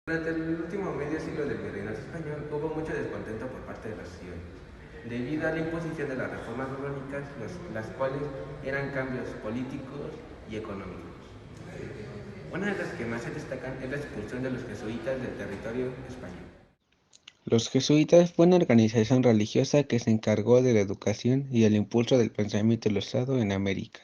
Durante el último medio siglo del virreinato español hubo mucho descontento por parte de la sociedad, debido a la imposición de las reformas borbónicas, las cuales eran cambios políticos y económicos. Una de las que más se destacan es la expulsión de los jesuitas del territorio español. Los jesuitas fue una organización religiosa que se encargó de la educación y el impulso del pensamiento ilustrado en América.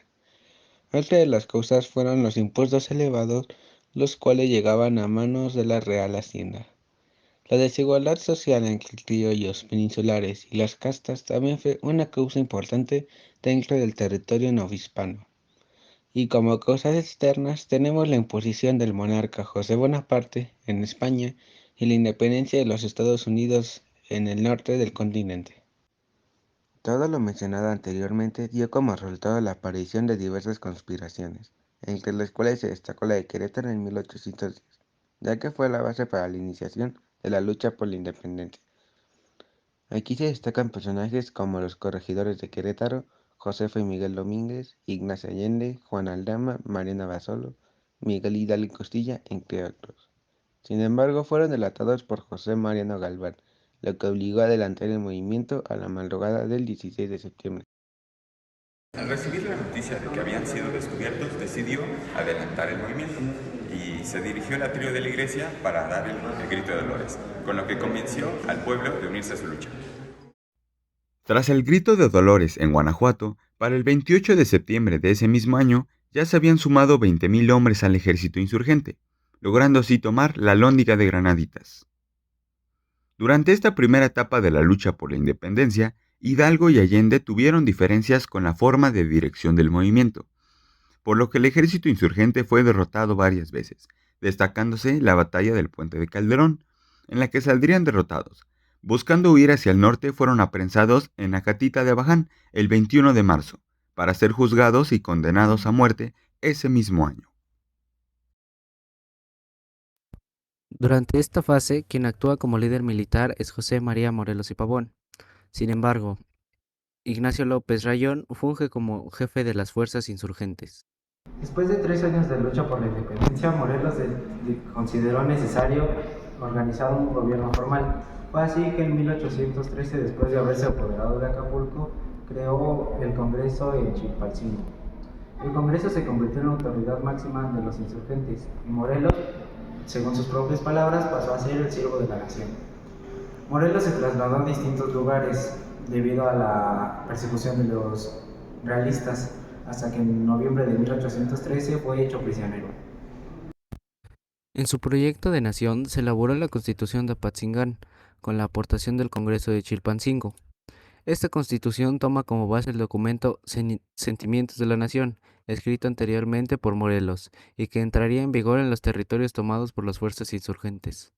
Otra de las causas fueron los impuestos elevados, los cuales llegaban a manos de la Real Hacienda. La desigualdad social entre criollos peninsulares y las castas también fue una causa importante dentro del territorio novohispano. Y como causas externas tenemos la imposición del monarca José Bonaparte en España y la independencia de los Estados Unidos en el norte del continente. Todo lo mencionado anteriormente dio como resultado la aparición de diversas conspiraciones, entre las cuales se destacó la de Querétaro en 1810, ya que fue la base para la iniciación de la lucha por la independencia. Aquí se destacan personajes como los corregidores de Querétaro, Josefa y Miguel Domínguez, Ignacio Allende, Juan Aldama, Mariana Basolo, Miguel Hidalgo y Costilla, entre otros. Sin embargo, fueron delatados por José Mariano Galván, lo que obligó a adelantar el movimiento a la madrugada del 16 de septiembre. Al recibir la noticia de que habían sido descubiertos, decidió adelantar el movimiento y se dirigió al atrio de la iglesia para dar el grito de dolores, con lo que convenció al pueblo de unirse a su lucha. Tras el grito de Dolores en Guanajuato, para el 28 de septiembre de ese mismo año, ya se habían sumado 20,000 hombres al ejército insurgente, logrando así tomar la Lóndiga de Granaditas. Durante esta primera etapa de la lucha por la independencia, Hidalgo y Allende tuvieron diferencias con la forma de dirección del movimiento, por lo que el ejército insurgente fue derrotado varias veces, destacándose la batalla del Puente de Calderón, en la que saldrían derrotados. Buscando huir hacia el norte, fueron apresados en Acatita de Abaján el 21 de marzo, para ser juzgados y condenados a muerte ese mismo año. Durante esta fase, quien actúa como líder militar es José María Morelos y Pavón. Sin embargo, Ignacio López Rayón funge como jefe de las fuerzas insurgentes. Después de 3 años de lucha por la independencia, Morelos consideró necesario organizar un gobierno formal. Fue así que en 1813, después de haberse apoderado de Acapulco, creó el Congreso en Chilpancingo. El Congreso se convirtió en la autoridad máxima de los insurgentes y Morelos, según sus propias palabras, pasó a ser el siervo de la nación. Morelos se trasladó a distintos lugares debido a la persecución de los realistas, hasta que en noviembre de 1813 fue hecho prisionero. En su proyecto de nación se elaboró la Constitución de Apatzingán, con la aportación del Congreso de Chilpancingo. Esta constitución toma como base el documento Sentimientos de la Nación, escrito anteriormente por Morelos, y que entraría en vigor en los territorios tomados por las fuerzas insurgentes.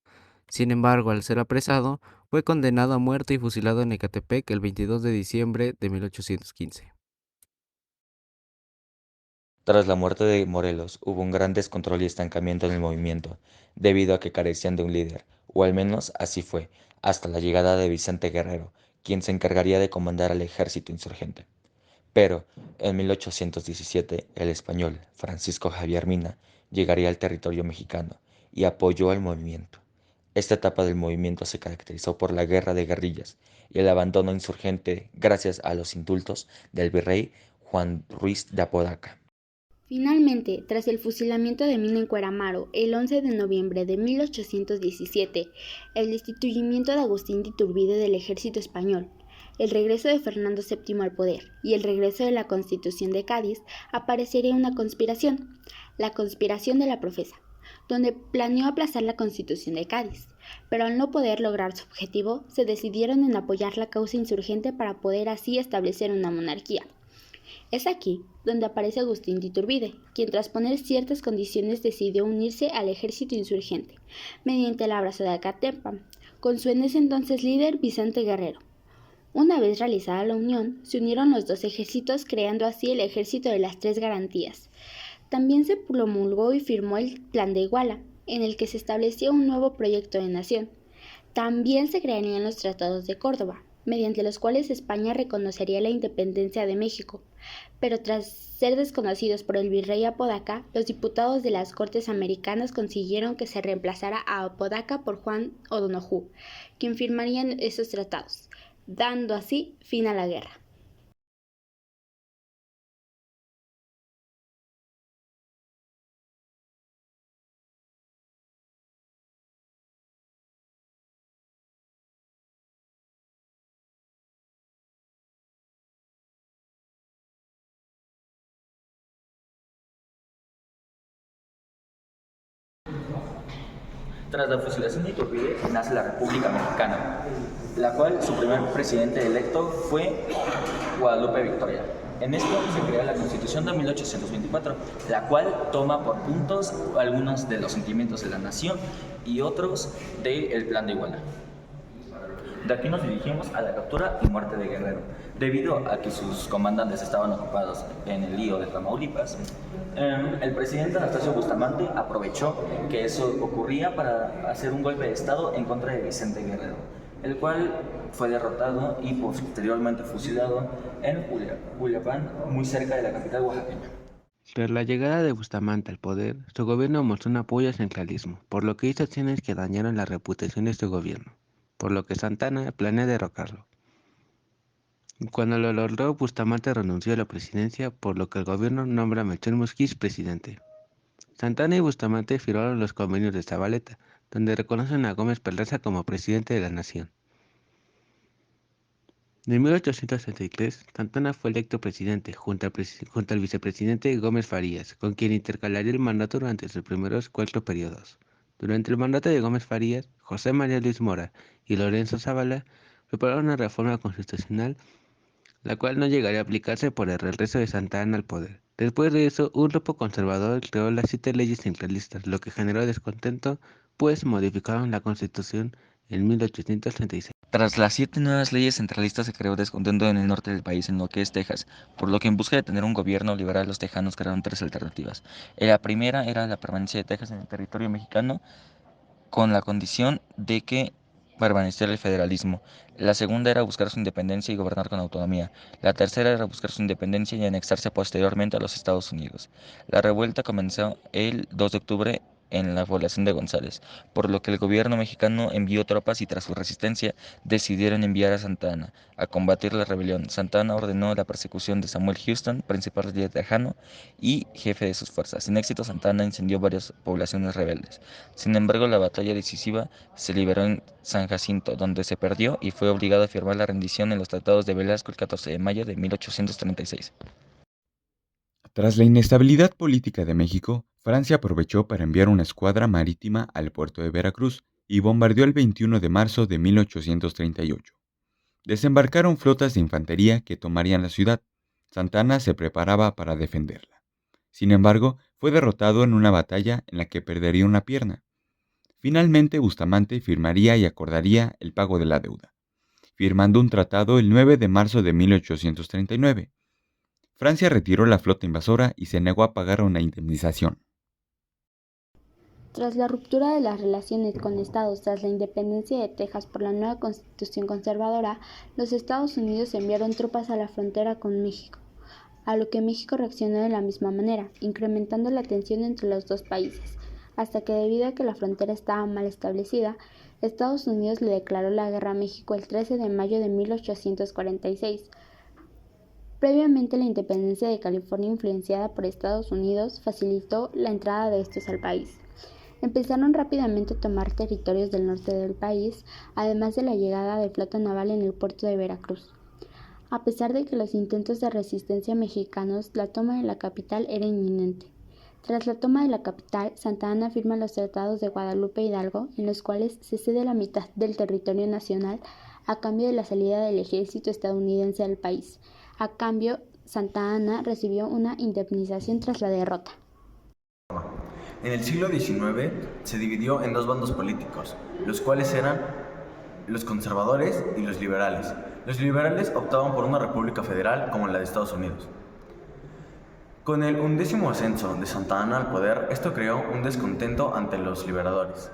Sin embargo, al ser apresado, fue condenado a muerte y fusilado en Ecatepec el 22 de diciembre de 1815. Tras la muerte de Morelos, hubo un gran descontrol y estancamiento en el movimiento, debido a que carecían de un líder, o al menos así fue, hasta la llegada de Vicente Guerrero, quien se encargaría de comandar al ejército insurgente. Pero, en 1817, el español Francisco Javier Mina llegaría al territorio mexicano y apoyó al movimiento. Esta etapa del movimiento se caracterizó por la guerra de guerrillas y el abandono insurgente gracias a los indultos del virrey Juan Ruiz de Apodaca. Finalmente, tras el fusilamiento de Mina en Cueramaro el 11 de noviembre de 1817, el destituimiento de Agustín de Iturbide del ejército español, el regreso de Fernando VII al poder y el regreso de la Constitución de Cádiz, aparecería una conspiración, la Conspiración de la Profesa, donde planeó aplazar la Constitución de Cádiz, pero al no poder lograr su objetivo, se decidieron en apoyar la causa insurgente para poder así establecer una monarquía. Es aquí donde aparece Agustín de Iturbide, quien tras poner ciertas condiciones decidió unirse al ejército insurgente, mediante el abrazo de Acatempa, con su en ese entonces líder Vicente Guerrero. Una vez realizada la unión, se unieron los dos ejércitos, creando así el Ejército de las Tres Garantías. También se promulgó y firmó el Plan de Iguala, en el que se establecía un nuevo proyecto de nación. También se crearían los Tratados de Córdoba, mediante los cuales España reconocería la independencia de México, pero tras ser desconocidos por el virrey Apodaca, los diputados de las Cortes Americanas consiguieron que se reemplazara a Apodaca por Juan O'Donoghue, quien firmaría esos tratados, dando así fin a la guerra. Tras la fusilación de Iturbide nace la República Mexicana, la cual su primer presidente electo fue Guadalupe Victoria. En esto se crea la Constitución de 1824, la cual toma por puntos algunos de los sentimientos de la nación y otros del Plan de Iguala. De aquí nos dirigimos a la captura y muerte de Guerrero. Debido a que sus comandantes estaban ocupados en el lío de Tamaulipas, el presidente Anastasio Bustamante aprovechó que eso ocurría para hacer un golpe de estado en contra de Vicente Guerrero, el cual fue derrotado y posteriormente fusilado en Culiacán, muy cerca de la capital oaxaqueña. Tras la llegada de Bustamante al poder, su gobierno mostró un apoyo al centralismo, por lo que hizo acciones que dañaron la reputación de su gobierno, por lo que Santa Anna planea derrocarlo. Cuando lo logró, Bustamante renunció a la presidencia, por lo que el gobierno nombra a Melchor Múzquiz presidente. Santa Anna y Bustamante firmaron los convenios de Zabaleta, donde reconocen a Gómez Perlaza como presidente de la nación. En 1833, Santa Anna fue electo presidente, junto al vicepresidente Gómez Farías, con quien intercalaría el mandato durante sus primeros 4 periodos. Durante el mandato de Gómez Farías, José María Luis Mora y Lorenzo Zavala prepararon una reforma constitucional, la cual no llegaría a aplicarse por el regreso de Santa Anna al poder. Después de eso, un grupo conservador creó las 7 leyes centralistas, lo que generó descontento, pues modificaron la Constitución en 1836. Tras las 7 nuevas leyes centralistas se creó descontento en el norte del país, en lo que es Texas, por lo que en busca de tener un gobierno liberal los tejanos crearon 3 alternativas. La primera era la permanencia de Texas en el territorio mexicano, con la condición de que permaneciera el federalismo. La segunda era buscar su independencia y gobernar con autonomía. La tercera era buscar su independencia y anexarse posteriormente a los Estados Unidos. La revuelta comenzó el 2 de octubre en la población de González, por lo que el gobierno mexicano envió tropas y tras su resistencia decidieron enviar a Santa Anna a combatir la rebelión. Santa Anna ordenó la persecución de Samuel Houston, principal líder tejano y jefe de sus fuerzas. Sin éxito, Santa Anna incendió varias poblaciones rebeldes. Sin embargo, la batalla decisiva se libró en San Jacinto, donde se perdió y fue obligado a firmar la rendición en los tratados de Velasco el 14 de mayo de 1836. Tras la inestabilidad política de México, Francia aprovechó para enviar una escuadra marítima al puerto de Veracruz y bombardeó el 21 de marzo de 1838. Desembarcaron flotas de infantería que tomarían la ciudad. Santa Anna se preparaba para defenderla. Sin embargo, fue derrotado en una batalla en la que perdería una pierna. Finalmente, Bustamante firmaría y acordaría el pago de la deuda, firmando un tratado el 9 de marzo de 1839. Francia retiró la flota invasora y se negó a pagar una indemnización. Tras la ruptura de las relaciones con Estados tras la independencia de Texas por la nueva Constitución conservadora, los Estados Unidos enviaron tropas a la frontera con México, a lo que México reaccionó de la misma manera, incrementando la tensión entre los dos países, hasta que debido a que la frontera estaba mal establecida, Estados Unidos le declaró la guerra a México el 13 de mayo de 1846. Previamente, la independencia de California, influenciada por Estados Unidos, facilitó la entrada de estos al país. Empezaron rápidamente a tomar territorios del norte del país, además de la llegada de flota naval en el puerto de Veracruz. A pesar de que los intentos de resistencia mexicanos, la toma de la capital era inminente. Tras la toma de la capital, Santa Anna firma los tratados de Guadalupe Hidalgo, en los cuales se cede la mitad del territorio nacional a cambio de la salida del ejército estadounidense del país. A cambio, Santa Anna recibió una indemnización tras la derrota. En el siglo XIX se dividió en 2 bandos políticos, los cuales eran los conservadores y los liberales. Los liberales optaban por una república federal como la de Estados Unidos. Con el 11º ascenso de Santa Anna al poder, esto creó un descontento ante los liberadores.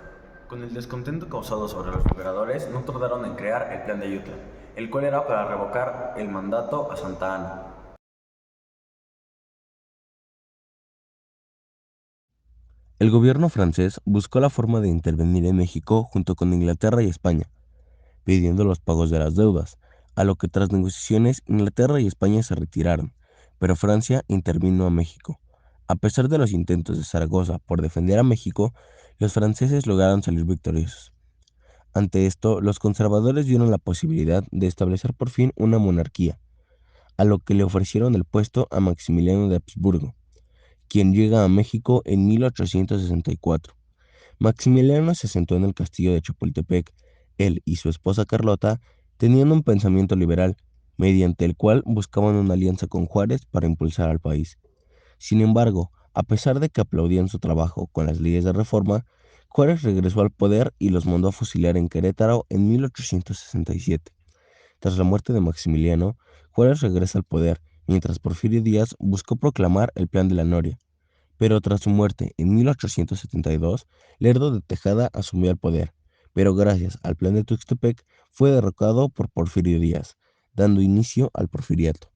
Con el descontento causado sobre los liberadores, no tardaron en crear el Plan de Ayutla, el cual era para revocar el mandato a Santa Anna. El gobierno francés buscó la forma de intervenir en México junto con Inglaterra y España, pidiendo los pagos de las deudas, a lo que tras negociaciones Inglaterra y España se retiraron, pero Francia intervino a México. A pesar de los intentos de Zaragoza por defender a México, los franceses lograron salir victoriosos. Ante esto, los conservadores vieron la posibilidad de establecer por fin una monarquía, a lo que le ofrecieron el puesto a Maximiliano de Habsburgo, quien llega a México en 1864. Maximiliano se sentó en el castillo de Chapultepec. Él y su esposa Carlota tenían un pensamiento liberal, mediante el cual buscaban una alianza con Juárez para impulsar al país. Sin embargo, a pesar de que aplaudían su trabajo con las leyes de reforma, Juárez regresó al poder y los mandó a fusilar en Querétaro en 1867. Tras la muerte de Maximiliano, Juárez regresa al poder, mientras Porfirio Díaz buscó proclamar el Plan de la Noria. Pero tras su muerte en 1872, Lerdo de Tejada asumió el poder, pero gracias al Plan de Tuxtepec fue derrocado por Porfirio Díaz, dando inicio al Porfiriato.